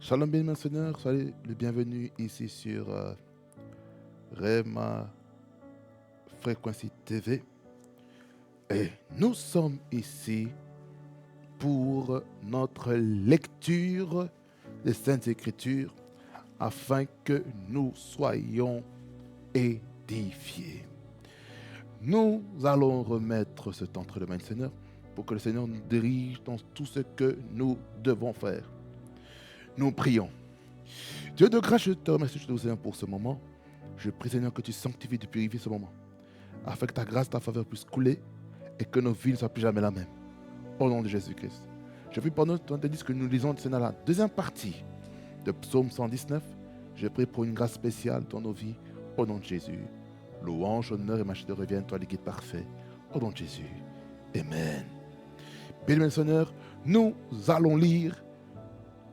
Shalom, bien Seigneur, soyez le bienvenu ici sur Rema Frequency TV. Et nous sommes ici pour notre lecture des Saintes Écritures afin que nous soyons édifiés. Nous allons remettre ce temps entre les mains du Seigneur pour que le Seigneur nous dirige dans tout ce que nous devons faire. Nous prions. Dieu de grâce, je te remercie, je te Seigneur pour ce moment. Je prie Seigneur que tu sanctifies, tu purifies ce moment, afin que ta grâce, ta faveur puisse couler et que nos vies ne soient plus jamais la même. Au nom de Jésus-Christ. Je prie pendant que nous lisons Seigneur la deuxième partie de Psaume 119. Je prie pour une grâce spéciale dans nos vies. Au nom de Jésus. Louange, honneur et majesté reviennent, toi le guide parfait. Au nom de Jésus. Amen. Bien, Seigneur, nous allons lire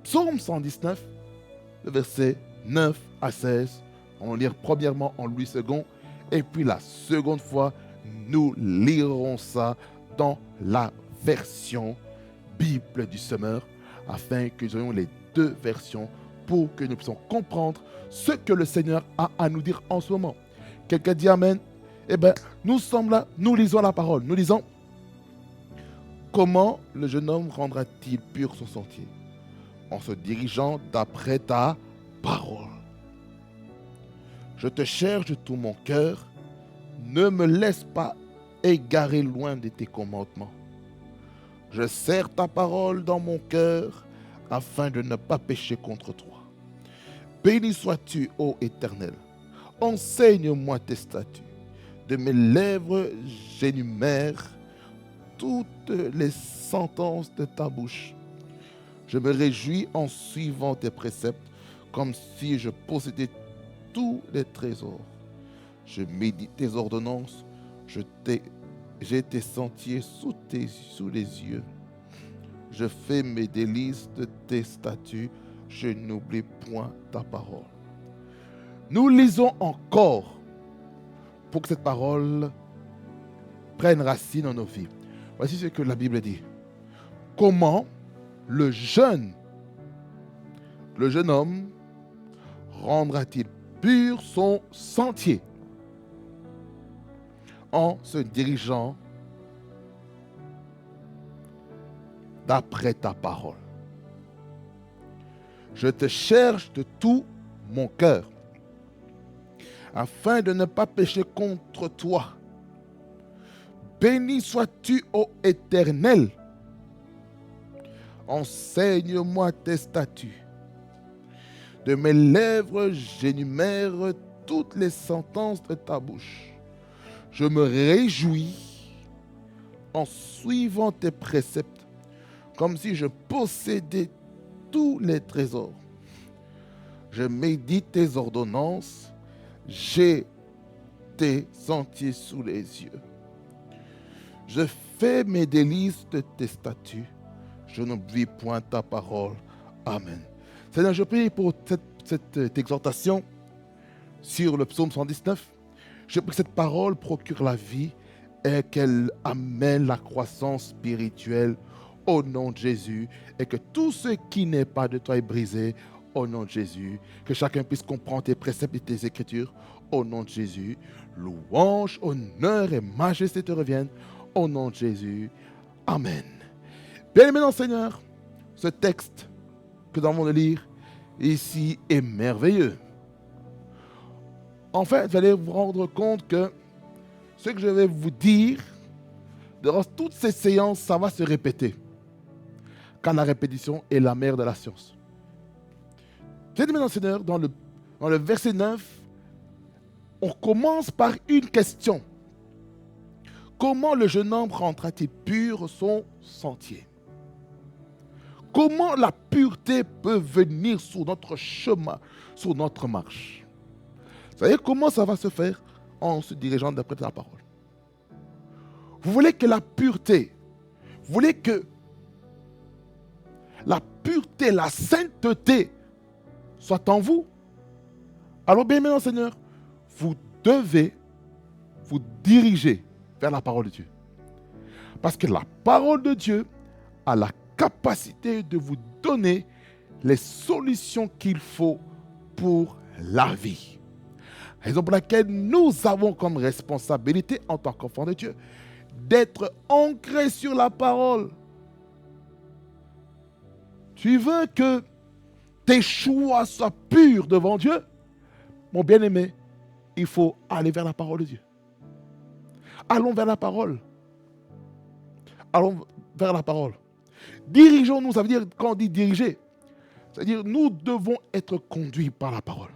Psaume 119, le verset 9 à 16. On va lire premièrement en Louis II, et puis la seconde fois, nous lirons ça dans la version Bible du Semeur, afin que nous ayons les deux versions pour que nous puissions comprendre ce que le Seigneur a à nous dire en ce moment. Quelqu'un dit Amen. Eh bien, nous sommes là, nous lisons la parole. Nous lisons, comment le jeune homme rendra-t-il pur son sentier? En se dirigeant d'après ta parole. Je te cherche de tout mon cœur, ne me laisse pas égarer loin de tes commandements. Je serre ta parole dans mon cœur, afin de ne pas pécher contre toi. Béni sois-tu, ô Éternel, enseigne-moi tes statuts. De mes lèvres, j'énumère toutes les sentences de ta bouche. Je me réjouis en suivant tes préceptes, comme si je possédais tous les trésors. Je médite tes ordonnances, j'ai tes sentiers sous les yeux. Je fais mes délices de tes statuts, je n'oublie point ta parole. Nous lisons encore pour que cette parole prenne racine dans nos vies. Voici ce que la Bible dit. Comment le jeune homme rendra-t-il pur son sentier en se dirigeant d'après ta parole? Je te cherche de tout mon cœur, afin de ne pas pécher contre toi. Béni sois-tu, ô Éternel. Enseigne-moi tes statuts. De mes lèvres, j'énumère toutes les sentences de ta bouche. Je me réjouis en suivant tes préceptes, comme si je possédais tous les trésors. Je médite tes ordonnances, j'ai tes sentiers sous les yeux. Je fais mes délices de tes statuts. Je n'oublie point ta parole. Amen. Seigneur, je prie pour cette exhortation sur le psaume 119. Je prie que cette parole procure la vie et qu'elle amène la croissance spirituelle au nom de Jésus. Et que tout ce qui n'est pas de toi est brisé au nom de Jésus. Que chacun puisse comprendre tes préceptes et tes écritures au nom de Jésus. Louange, honneur et majesté te reviennent au nom de Jésus. Amen. Bien-aimé dans le Seigneur, ce texte que nous allons lire ici est merveilleux. En fait, vous allez vous rendre compte que ce que je vais vous dire, durant toutes ces séances, ça va se répéter. Car la répétition est la mère de la science. Bien-aimé dans le Seigneur, dans le verset 9, on commence par une question. Comment le jeune homme rendra-t-il pur son sentier? Comment la pureté peut venir sur notre chemin, sur notre marche? Vous savez comment ça va se faire? En se dirigeant d'après la parole. Vous voulez que la pureté, vous voulez que la pureté, la sainteté soit en vous? Alors bien maintenant, Seigneur, vous devez vous diriger vers la parole de Dieu. Parce que la parole de Dieu a la capacité de vous donner les solutions qu'il faut pour la vie. Raison pour laquelle nous avons comme responsabilité en tant qu'enfants de Dieu d'être ancrés sur la parole. Tu veux que tes choix soient purs devant Dieu? Mon bien-aimé, il faut aller vers la parole de Dieu. Allons vers la parole. Allons vers la parole. Dirigeons-nous, ça veut dire, quand on dit diriger, c'est-à-dire nous devons être conduits par la parole.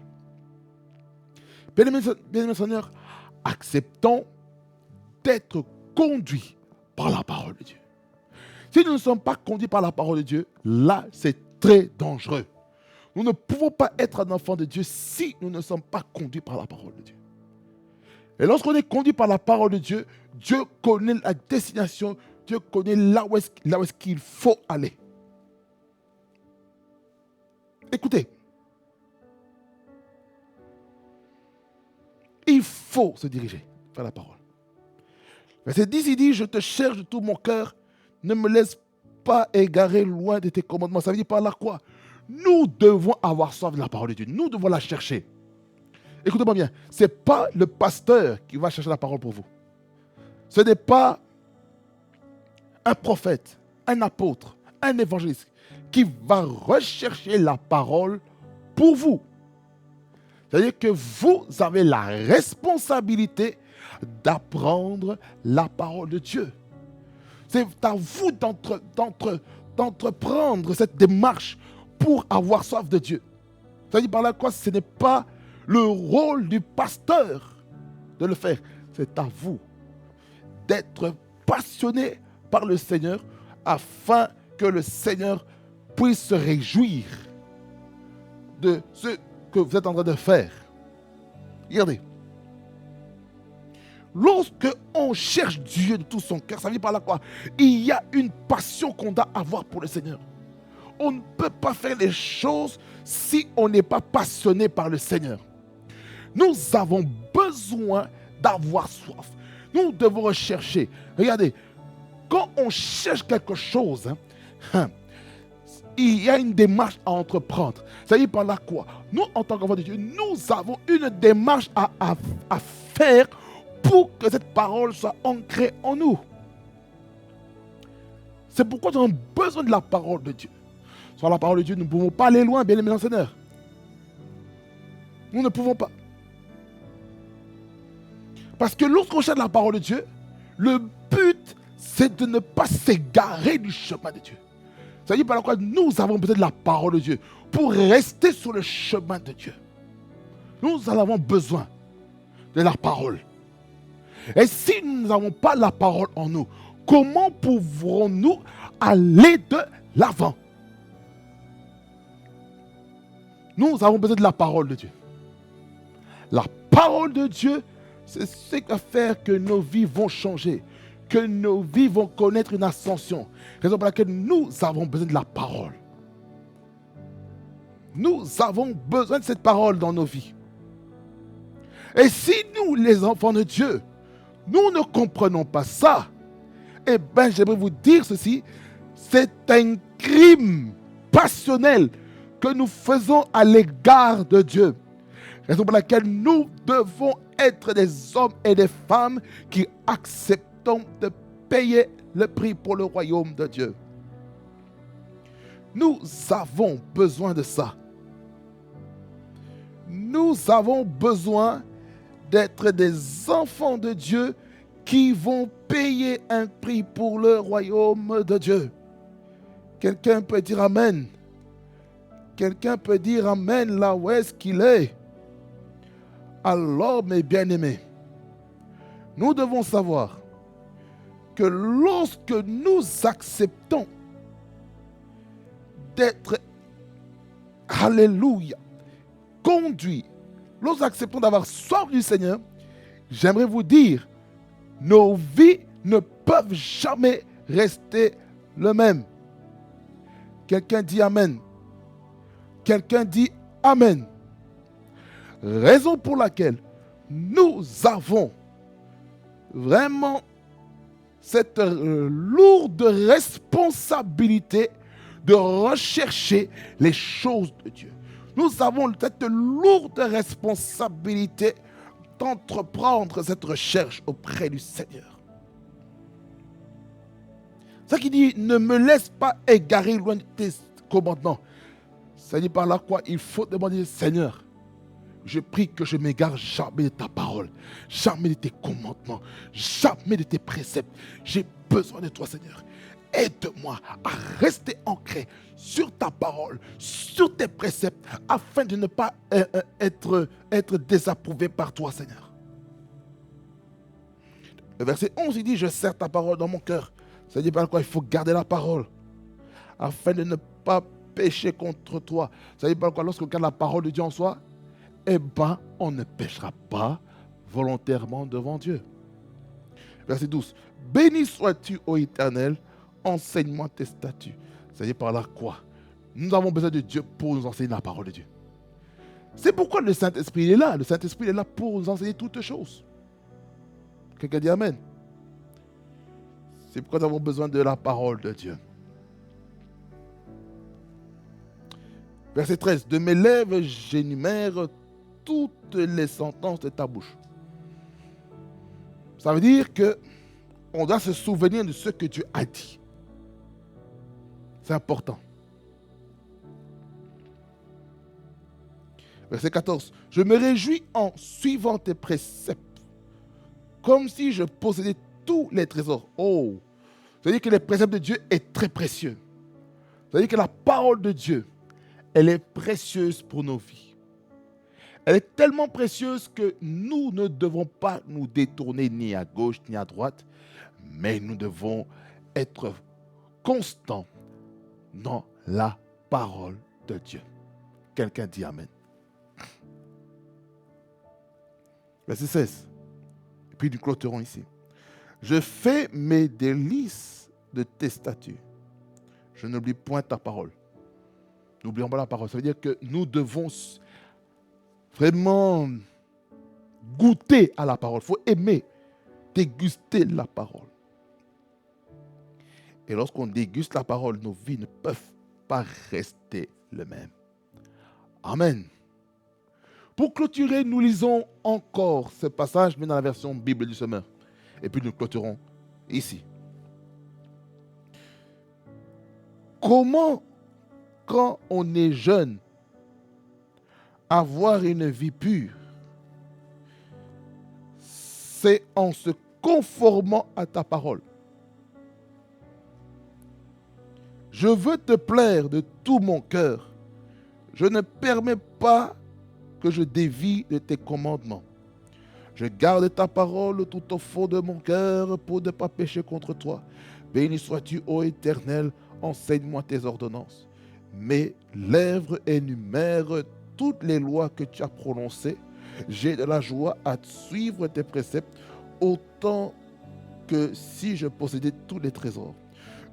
Bien-aimés Seigneur, acceptons d'être conduits par la parole de Dieu. Si nous ne sommes pas conduits par la parole de Dieu, là, c'est très dangereux. Nous ne pouvons pas être un enfant de Dieu si nous ne sommes pas conduits par la parole de Dieu. Et lorsqu'on est conduit par la parole de Dieu, Dieu connaît la destination, Dieu connaît là où est-ce qu'il faut aller. Écoutez, il faut se diriger vers la parole. Verset 10, il dit, je te cherche de tout mon cœur, ne me laisse pas égarer loin de tes commandements. Ça veut dire par là quoi? Nous devons avoir soif de la parole de Dieu, nous devons la chercher. Écoutez-moi bien, ce n'est pas le pasteur qui va chercher la parole pour vous. Ce n'est pas un prophète, un apôtre, un évangéliste qui va rechercher la parole pour vous. C'est-à-dire que vous avez la responsabilité d'apprendre la parole de Dieu. C'est à vous d'entreprendre cette démarche pour avoir soif de Dieu. C'est-à-dire par là quoi, ce n'est pas le rôle du pasteur de le faire. C'est à vous d'être passionné par le Seigneur afin que le Seigneur puisse se réjouir de ce que vous êtes en train de faire. Regardez. Lorsque on cherche Dieu de tout son cœur, ça veut dire par là quoi? Il y a une passion qu'on doit avoir pour le Seigneur. On ne peut pas faire les choses si on n'est pas passionné par le Seigneur. Nous avons besoin d'avoir soif. Nous devons rechercher. Regardez, quand on cherche quelque chose, il y a une démarche à entreprendre. Ça veut dire par là quoi? Nous, en tant qu'enfants de Dieu, nous avons une démarche à faire pour que cette parole soit ancrée en nous. C'est pourquoi nous avons besoin de la parole de Dieu. Sans la parole de Dieu, nous ne pouvons pas aller loin, bien aimés Seigneur. Nous ne pouvons pas. Parce que lorsqu'on cherche la parole de Dieu, le but, c'est de ne pas s'égarer du chemin de Dieu. Ça veut dire par quoi nous avons besoin de la parole de Dieu pour rester sur le chemin de Dieu. Nous en avons besoin de la parole. Et si nous n'avons pas la parole en nous, comment pourrons-nous aller de l'avant? Nous avons besoin de la parole de Dieu. La parole de Dieu, c'est ce qui va faire que nos vies vont changer, que nos vies vont connaître une ascension. Raison pour laquelle nous avons besoin de la parole. Nous avons besoin de cette parole dans nos vies. Et si nous, les enfants de Dieu, nous ne comprenons pas ça, eh bien, j'aimerais vous dire ceci, c'est un crime passionnel que nous faisons à l'égard de Dieu. Raison pour laquelle nous devons être des hommes et des femmes qui acceptons de payer le prix pour le royaume de Dieu. Nous avons besoin de ça. Nous avons besoin d'être des enfants de Dieu qui vont payer un prix pour le royaume de Dieu. Quelqu'un peut dire Amen. Quelqu'un peut dire Amen là où est-ce qu'il est. Alors, mes bien-aimés, nous devons savoir que lorsque nous acceptons d'être, alléluia, conduits, lorsque nous acceptons d'avoir soif du Seigneur, j'aimerais vous dire, nos vies ne peuvent jamais rester le même. Quelqu'un dit Amen. Quelqu'un dit Amen. Raison pour laquelle nous avons vraiment cette lourde responsabilité de rechercher les choses de Dieu. Nous avons cette lourde responsabilité d'entreprendre cette recherche auprès du Seigneur. Ça qui dit, ne me laisse pas égarer loin de tes commandements. Ça dit par là quoi? Il faut demander, Seigneur, je prie que je m'égare jamais de ta parole, jamais de tes commandements, jamais de tes préceptes. J'ai besoin de toi, Seigneur. Aide-moi à rester ancré sur ta parole, sur tes préceptes, afin de ne pas être désapprouvé par toi, Seigneur. Le verset 11, il dit, je serre ta parole dans mon cœur. Ça dit par quoi? Il faut garder la parole, afin de ne pas pécher contre toi. Ça dit par quoi? Lorsqu'on garde la parole de Dieu en soi, eh bien, on ne péchera pas volontairement devant Dieu. Verset 12. Béni sois-tu, ô Éternel, enseigne-moi tes statuts. Ça dit par là quoi? Nous avons besoin de Dieu pour nous enseigner la parole de Dieu. C'est pourquoi le Saint-Esprit est là. Le Saint-Esprit est là pour nous enseigner toutes choses. Quelqu'un dit Amen. C'est pourquoi nous avons besoin de la parole de Dieu. Verset 13. De mes lèvres, j'énumère toutes les sentences de ta bouche. Ça veut dire qu'on doit se souvenir de ce que Dieu a dit. C'est important. Verset 14. Je me réjouis en suivant tes préceptes, comme si je possédais tous les trésors. Oh! Ça veut dire que les préceptes de Dieu est très précieux. Ça veut dire que la parole de Dieu, elle est précieuse pour nos vies. Elle est tellement précieuse que nous ne devons pas nous détourner ni à gauche ni à droite, mais nous devons être constants dans la parole de Dieu. Quelqu'un dit Amen. Verset 16. Et puis nous clôturons ici. Je fais mes délices de tes statuts. Je n'oublie point ta parole. N'oublions pas la parole. Ça veut dire que nous devons vraiment goûter à la parole. Il faut aimer, déguster la parole. Et lorsqu'on déguste la parole, nos vies ne peuvent pas rester les mêmes. Amen. Pour clôturer, nous lisons encore ce passage, mais dans la version Bible du Semeur. Et puis nous clôturons ici. Comment, quand on est jeune, avoir une vie pure? C'est en se conformant à ta parole. Je veux te plaire de tout mon cœur. Je ne permets pas que je dévie de tes commandements. Je garde ta parole tout au fond de mon cœur pour ne pas pécher contre toi. Béni sois-tu, ô Éternel, enseigne-moi tes ordonnances. Mes lèvres énumèrent toutes les lois que tu as prononcées. J'ai de la joie à suivre tes préceptes, autant que si je possédais tous les trésors.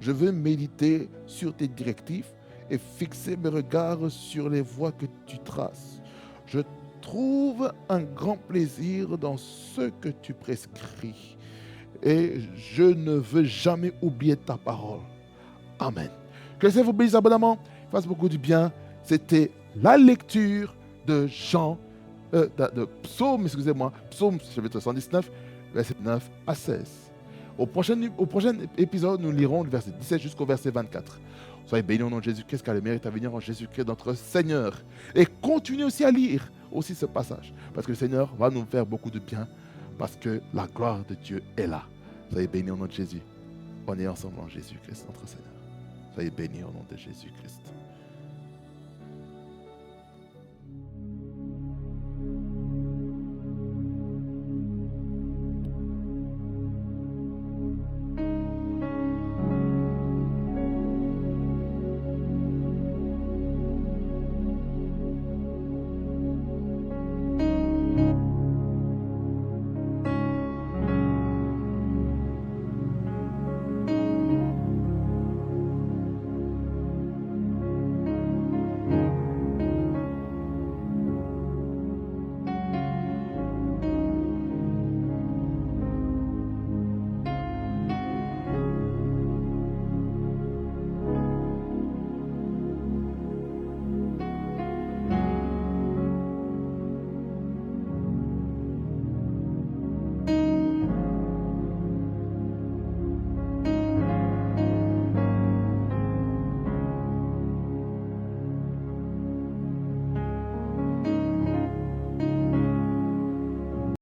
Je veux méditer sur tes directives et fixer mes regards sur les voies que tu traces. Je trouve un grand plaisir dans ce que tu prescris et je ne veux jamais oublier ta parole. Amen. Que le Seigneur vous bénisse abondamment, fasse beaucoup du bien. C'était la lecture de Psaume chapitre 119, verset 9 à 16. Au prochain épisode, nous lirons le verset 17 jusqu'au verset 24. Soyez bénis au nom de Jésus-Christ, car le mérite à venir en Jésus-Christ, notre Seigneur. Et continuez aussi à lire aussi ce passage, parce que le Seigneur va nous faire beaucoup de bien, parce que la gloire de Dieu est là. Soyez bénis au nom de Jésus. On est ensemble en Jésus-Christ, notre Seigneur. Soyez bénis au nom de Jésus-Christ.